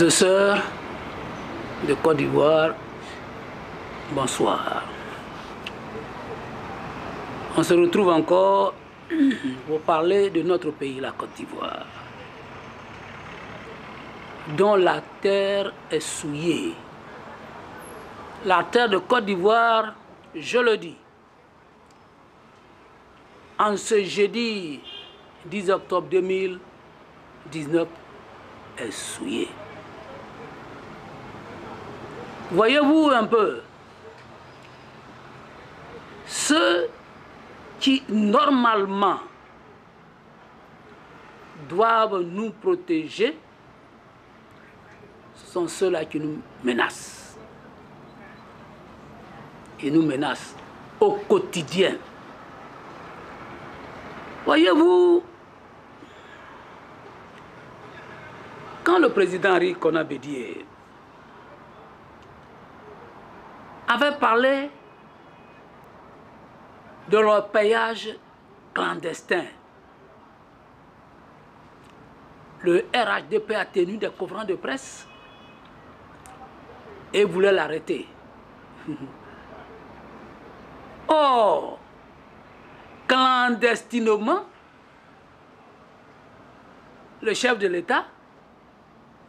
et sœurs de Côte d'Ivoire, bonsoir. On se retrouve encore pour parler de notre pays, la Côte d'Ivoire, dont la terre est souillée. La terre de Côte d'Ivoire, je le dis, en ce jeudi 10 octobre 2019, est souillée. Voyez-vous un peu, ceux qui normalement doivent nous protéger, ce sont ceux-là qui nous menacent. Ils nous menacent au quotidien. Voyez-vous, quand le président Henri Konan Bédié avait parlé de leur payage clandestin, le RHDP a tenu des conférences de presse et voulait l'arrêter. Or, clandestinement, le chef de l'État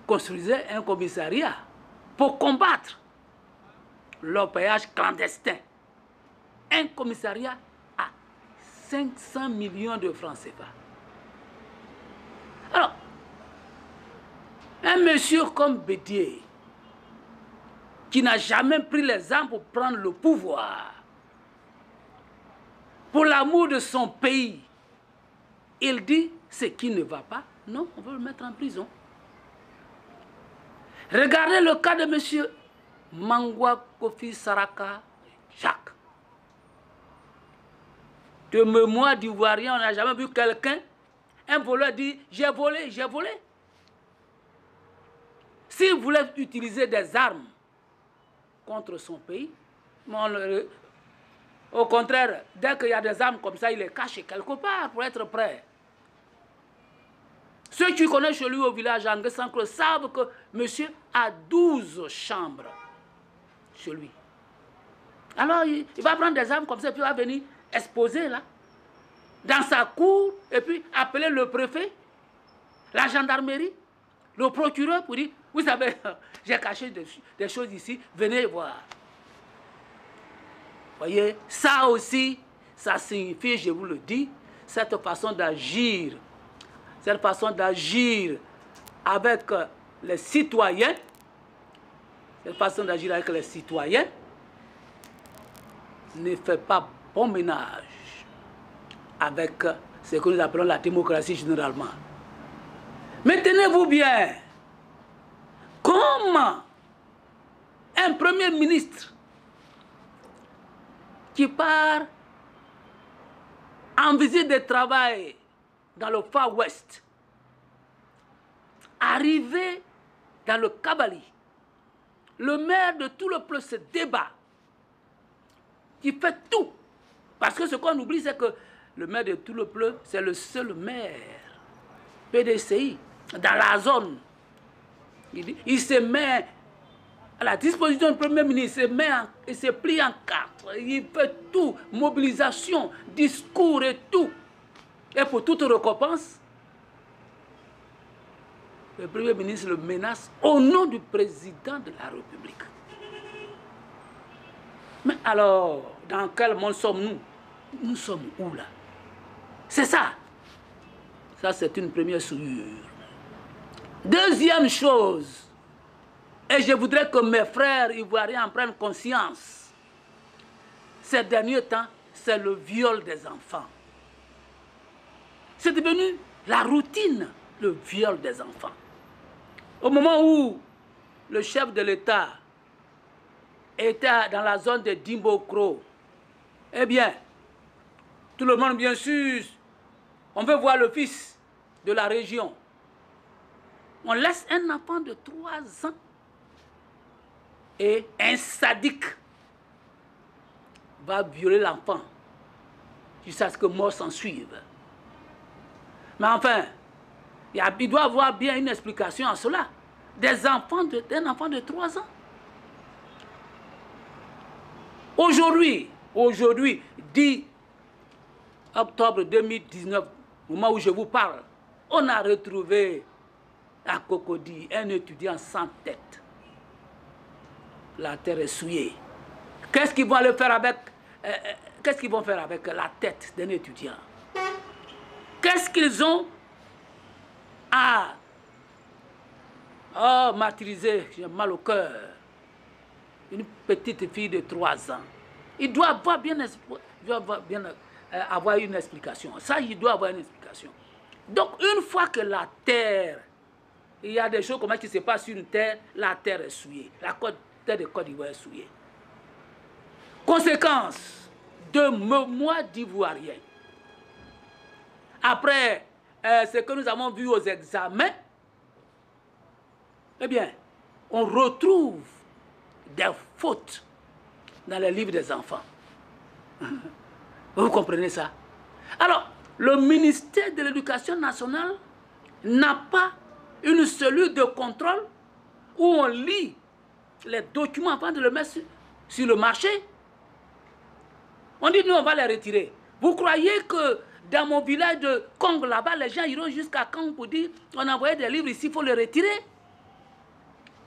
construisait un commissariat pour combattre l'orpaillage clandestin. Un commissariat à 500 millions de francs CFA. Alors, un monsieur comme Bédié, qui n'a jamais pris les armes pour prendre le pouvoir, pour l'amour de son pays, il dit ce qui ne va pas, non, on va le mettre en prison. Regardez le cas de monsieur Mangwa Kofi Saraka Jacques. De mémoire d'Ivoirien, on n'a jamais vu quelqu'un, un voleur dit « j'ai volé, j'ai volé ». S'il voulait utiliser des armes contre son pays, au contraire, dès qu'il y a des armes comme ça, il les cache quelque part pour être prêt. Ceux qui connaissent chez lui au village Anguessancre savent que monsieur a 12 chambres chez lui. Alors il va prendre des armes comme ça, puis il va venir exposer là, dans sa cour, et puis appeler le préfet, la gendarmerie, le procureur pour dire, vous savez, j'ai caché des choses ici, venez voir. Voyez, ça aussi, ça signifie, je vous le dis, cette façon d'agir avec les citoyens, ne fait pas bon ménage avec ce que nous appelons la démocratie généralement. Mais tenez-vous bien, comment un premier ministre qui part en visite de travail dans le Far West, arrivé dans le Kabali, le maire de tout le peuple se débat, qui fait tout. Parce que ce qu'on oublie, c'est que le maire de tout le peuple, c'est le seul maire PDCI dans la zone. Il se met à la disposition du Premier ministre, il se plie en quatre, il fait tout, mobilisation, discours et tout. Et pour toute récompense, le Premier ministre le menace au nom du président de la République. Mais alors, dans quel monde sommes-nous? Nous sommes où là? C'est ça. Ça, c'est une première souillure. Deuxième chose, et je voudrais que mes frères ivoiriens en prennent conscience, ces derniers temps, c'est le viol des enfants. C'est devenu la routine, le viol des enfants. Au moment où le chef de l'État était dans la zone de Dimbokro, eh bien, tout le monde, bien sûr, on veut voir le fils de la région. On laisse un enfant de 3 ans et un sadique va violer l'enfant jusqu'à ce que mort s'en suive. Mais enfin, il doit y avoir bien une explication à cela. d'un enfant de 3 ans. Aujourd'hui, 10 octobre 2019, au moment où je vous parle, on a retrouvé à Cocody un étudiant sans tête. La terre est souillée. Qu'est-ce qu'ils vont aller faire avec la tête d'un étudiant? Qu'est-ce qu'ils ont à martyriser? J'ai mal au cœur. Une petite fille de 3 ans. Il doit avoir avoir une explication. Ça, il doit avoir une explication. Donc, une fois que la terre, il y a des choses comment qui se passent sur une terre, la terre est souillée. La terre de Côte d'Ivoire est souillée. Conséquence de mois d'Ivoiriens. Après ce que nous avons vu aux examens, eh bien, on retrouve des fautes dans les livres des enfants. Vous comprenez ça? Alors, le ministère de l'Éducation nationale n'a pas une cellule de contrôle où on lit les documents avant de le mettre sur le marché. On dit, nous, on va les retirer. Vous croyez que dans mon village de Congo, là-bas, les gens iront jusqu'à Congo pour dire, on a envoyé des livres ici, il faut les retirer?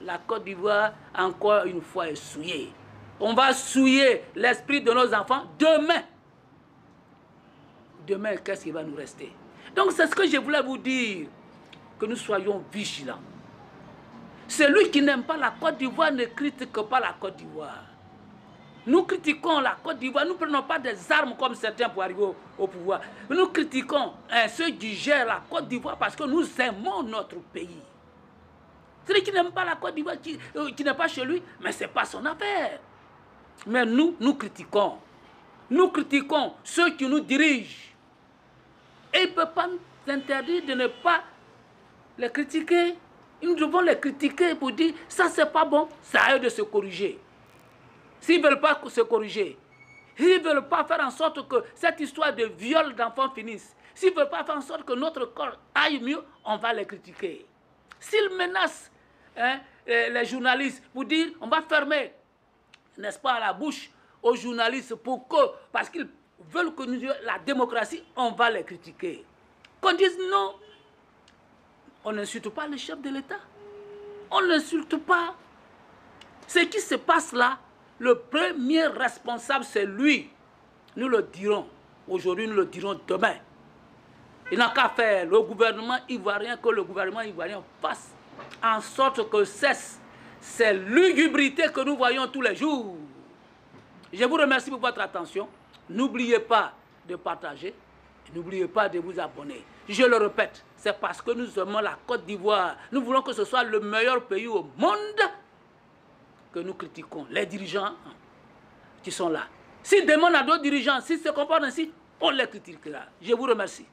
La Côte d'Ivoire, encore une fois, est souillée. On va souiller l'esprit de nos enfants demain. Demain, qu'est-ce qui va nous rester? Donc, c'est ce que je voulais vous dire, que nous soyons vigilants. Celui qui n'aime pas la Côte d'Ivoire ne critique pas la Côte d'Ivoire. Nous critiquons la Côte d'Ivoire, nous ne prenons pas des armes comme certains pour arriver au pouvoir. Nous critiquons ceux qui gèrent la Côte d'Ivoire parce que nous aimons notre pays. Celui qui n'aime pas la Côte d'Ivoire, qui n'est pas chez lui, mais ce n'est pas son affaire. Mais nous critiquons. Nous critiquons ceux qui nous dirigent. Et ils ne peuvent pas nous interdire de ne pas les critiquer. Nous devons les critiquer pour dire, ça c'est pas bon, c'est à eux de se corriger. S'ils ne veulent pas se corriger, s'ils ne veulent pas faire en sorte que cette histoire de viol d'enfants finisse, s'ils ne veulent pas faire en sorte que notre corps aille mieux, on va les critiquer. S'ils menacent les journalistes pour dire, on va fermer, n'est-ce pas, la bouche aux journalistes parce qu'ils veulent que nous ayons la démocratie, on va les critiquer. Qu'on dise non, on n'insulte pas le chef de l'État. On n'insulte pas. Ce qui se passe là, le premier responsable, c'est lui. Nous le dirons aujourd'hui, nous le dirons demain. Il n'a qu'à faire le gouvernement ivoirien, que le gouvernement ivoirien fasse en sorte que cesse ces lugubrités que nous voyons tous les jours. Je vous remercie pour votre attention. N'oubliez pas de partager. N'oubliez pas de vous abonner. Je le répète, c'est parce que nous aimons la Côte d'Ivoire. Nous voulons que ce soit le meilleur pays au monde que nous critiquons les dirigeants qui sont là. Si demain on a d'autres dirigeants, s'ils se comportent ainsi, on les critiquera. Je vous remercie.